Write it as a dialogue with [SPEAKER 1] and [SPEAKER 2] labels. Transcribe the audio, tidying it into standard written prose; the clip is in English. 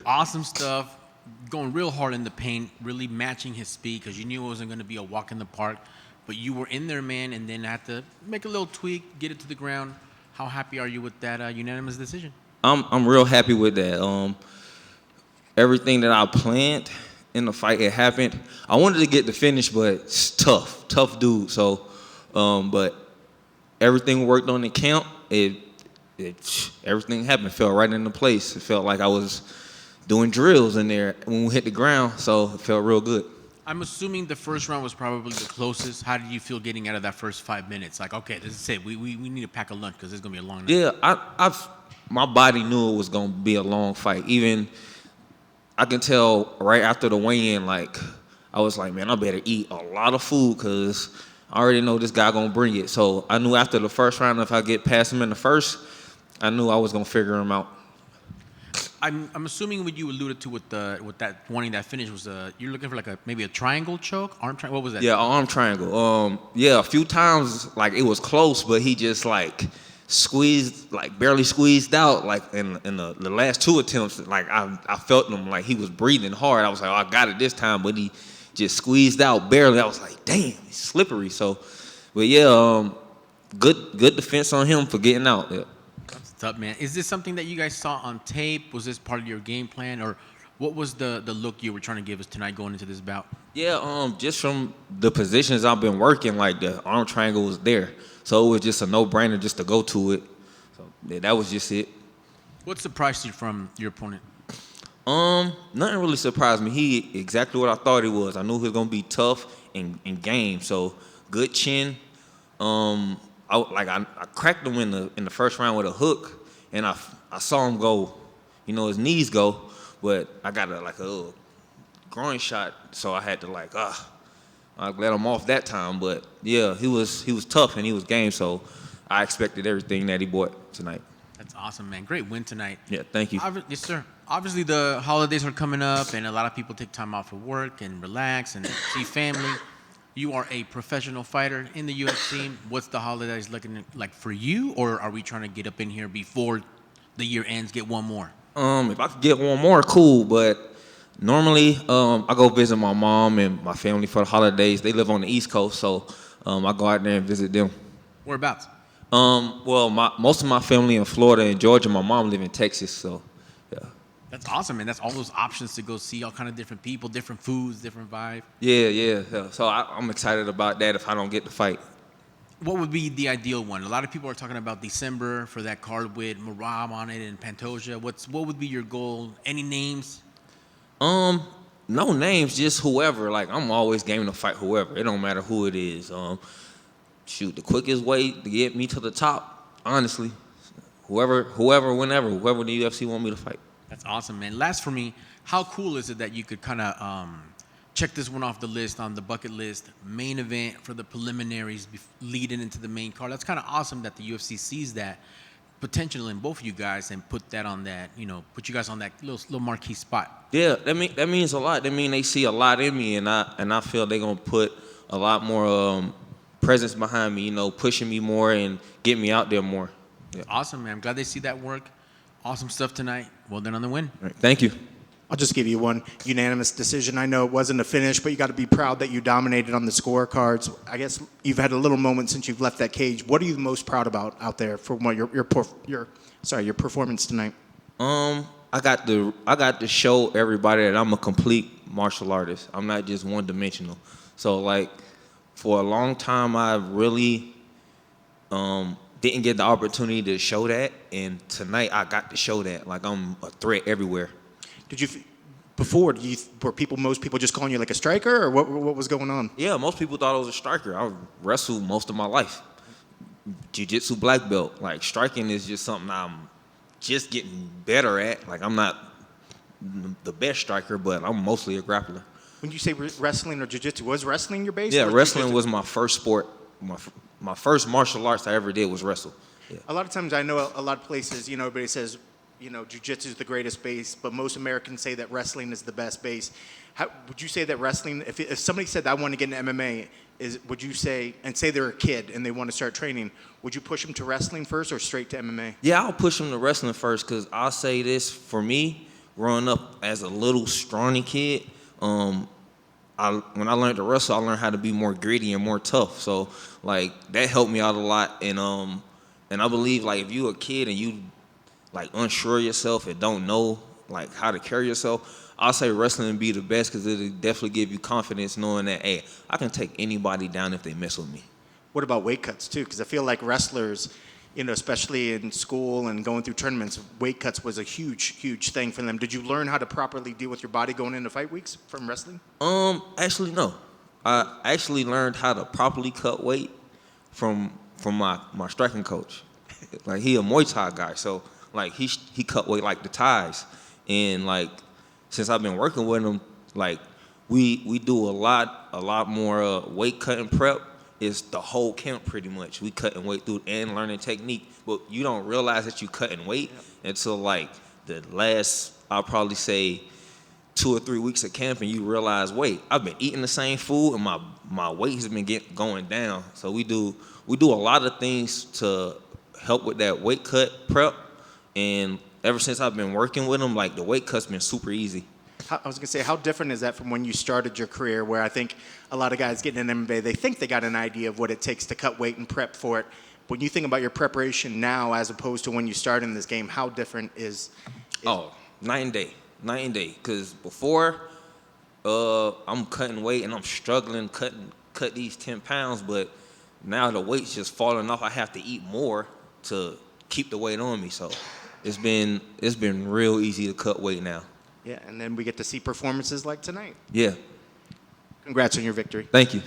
[SPEAKER 1] Awesome stuff. Going real hard in the paint, really matching his speed because you knew it wasn't going to be a walk in the park. But you were in there, man, and then had to make a little tweak, get it to the ground. How happy are you with that unanimous decision?
[SPEAKER 2] I'm real happy with that. Everything that I planned in the fight, it happened. I wanted to get the finish, but it's tough dude. So, but everything worked on the camp. Everything happened. Fell right into place. It felt like I was doing drills in there when we hit the ground. So it felt real good.
[SPEAKER 1] I'm assuming the first round was probably the closest. How did you feel getting out of that first 5 minutes? Like, okay, this is it. We need to pack a lunch because it's gonna be a long night.
[SPEAKER 2] Yeah, my body knew it was gonna be a long fight. Even I can tell right after the weigh-in, like I was like, man, I better eat a lot of food because I already know this guy gonna bring it. So I knew after the first round, if I get past him in the first, I knew I was gonna figure him out.
[SPEAKER 1] I'm assuming what you alluded to with that wanting that finish was you're looking for like maybe a triangle choke, arm triangle. What was that?
[SPEAKER 2] Yeah, arm triangle. Yeah, a few times like it was close, but he just like squeezed, like barely squeezed out. Like in the last two attempts, like I felt him like he was breathing hard. I was like, oh, I got it this time, but he just squeezed out barely. I was like, damn, he's slippery. So, but yeah, good defense on him for getting out. Yeah.
[SPEAKER 1] What's up, man? Is this something that you guys saw on tape? Was this part of your game plan, or what was the look you were trying to give us tonight going into this bout?
[SPEAKER 2] Yeah, just from the positions I've been working, like the arm triangle was there, so it was just a no-brainer just to go to it. So yeah, that was just it.
[SPEAKER 1] What surprised you from your opponent?
[SPEAKER 2] Nothing really surprised me. He exactly what I thought he was. I knew he was gonna be tough and game. So good chin. I cracked him in the first round with a hook, and I saw him go, his knees go, but I got a little groin shot, so I had to I let him off that time. But yeah, he was tough and he was game, so I expected everything that he brought tonight.
[SPEAKER 1] That's awesome, man. Great win tonight.
[SPEAKER 2] Yeah, thank you.
[SPEAKER 1] Yes, sir. Obviously, the holidays are coming up, and a lot of people take time off of work and relax and see family. You are a professional fighter in the UFC. What's the holidays looking like for you, or are we trying to get up in here before the year ends, get one more?
[SPEAKER 2] If I could get one more, cool. But normally, I go visit my mom and my family for the holidays. They live on the East Coast, so I go out there and visit them.
[SPEAKER 1] Whereabouts?
[SPEAKER 2] Well, most of my family in Florida and Georgia. My mom live in Texas, so yeah.
[SPEAKER 1] That's awesome, man. That's all those options to go see all kind of different people, different foods, different vibe.
[SPEAKER 2] Yeah. So I'm excited about that if I don't get to fight.
[SPEAKER 1] What would be the ideal one? A lot of people are talking about December for that card with Marab on it and Pantoja. What would be your goal? Any names?
[SPEAKER 2] No names, just whoever. Like I'm always game to fight whoever. It don't matter who it is. The quickest way to get me to the top, honestly, whoever the UFC want me to fight.
[SPEAKER 1] That's awesome, man. Last for me, how cool is it that you could kind of check this one off the list on the bucket list, main event for the preliminaries leading into the main card? That's kind of awesome that the UFC sees that potential in both of you guys and put that on that, put you guys on that little marquee spot.
[SPEAKER 2] Yeah, that means a lot. That means they see a lot in me, and I feel they're gonna put a lot more presence behind me, pushing me more and getting me out there more. Yeah.
[SPEAKER 1] Awesome, man. I'm glad they see that work. Awesome stuff tonight. Well done on the win.
[SPEAKER 2] Right, thank you.
[SPEAKER 3] I'll just give you one unanimous decision. I know it wasn't a finish, but you got to be proud that you dominated on the scorecards. I guess you've had a little moment since you've left that cage. What are you most proud about out there for your performance tonight?
[SPEAKER 2] I got to show everybody that I'm a complete martial artist. I'm not just one dimensional. So for a long time, I really didn't get the opportunity to show that, and tonight I got to show that. Like I'm a threat everywhere.
[SPEAKER 3] Did you before? Were most people just calling you like a striker, or what was going on?
[SPEAKER 2] Yeah, most people thought I was a striker. I wrestled most of my life. Jiu-jitsu black belt. Like striking is just something I'm just getting better at. Like I'm not the best striker, but I'm mostly a grappler.
[SPEAKER 3] When you say wrestling or jiu-jitsu, was wrestling your base?
[SPEAKER 2] Yeah, wrestling was my first sport. My first martial arts I ever did was wrestle. Yeah.
[SPEAKER 3] A lot of times I know a lot of places, everybody says, jiu-jitsu is the greatest base, but most Americans say that wrestling is the best base. Would you say that wrestling, if somebody said I want to get into MMA, would you say, and say they're a kid and they want to start training, would you push them to wrestling first or straight to MMA?
[SPEAKER 2] Yeah, I'll push them to wrestling first because I'll say this, for me, growing up as a little scrawny kid, when I learned to wrestle, I learned how to be more gritty and more tough. So like that helped me out a lot. And I believe like if you a kid and you like unsure of yourself and don't know like how to carry yourself, I'll say wrestling be the best because it'll definitely give you confidence knowing that, hey, I can take anybody down if they mess with me.
[SPEAKER 3] What about weight cuts too? Because I feel like wrestlers, you know, especially in school and going through tournaments, weight cuts was a huge thing for them. Did you learn how to properly deal with your body going into fight weeks from wrestling?
[SPEAKER 2] Actually no. I actually learned how to properly cut weight from my striking coach. Like he a Muay Thai guy, so like he cut weight like the Thais, and like since I've been working with him, like we do a lot more weight cutting prep. It's the whole camp pretty much. We cutting weight through and learning technique, but you don't realize that you cutting weight until like the last, I'll probably say 2 or 3 weeks of camp, and you realize, wait, I've been eating the same food and my weight has been going down. So we do a lot of things to help with that weight cut prep, and ever since I've been working with them, like the weight cut's been super easy.
[SPEAKER 3] I was going to say, how different is that from when you started your career, where I think a lot of guys getting in MMA, they think they got an idea of what it takes to cut weight and prep for it. When you think about your preparation now as opposed to when you started in this game, how different is
[SPEAKER 2] Oh, night and day. Because before, I'm cutting weight and I'm struggling cut these 10 pounds, but now the weight's just falling off. I have to eat more to keep the weight on me. So it's been real easy to cut weight now.
[SPEAKER 3] Yeah, and then we get to see performances like tonight.
[SPEAKER 2] Yeah.
[SPEAKER 3] Congrats on your victory.
[SPEAKER 2] Thank you.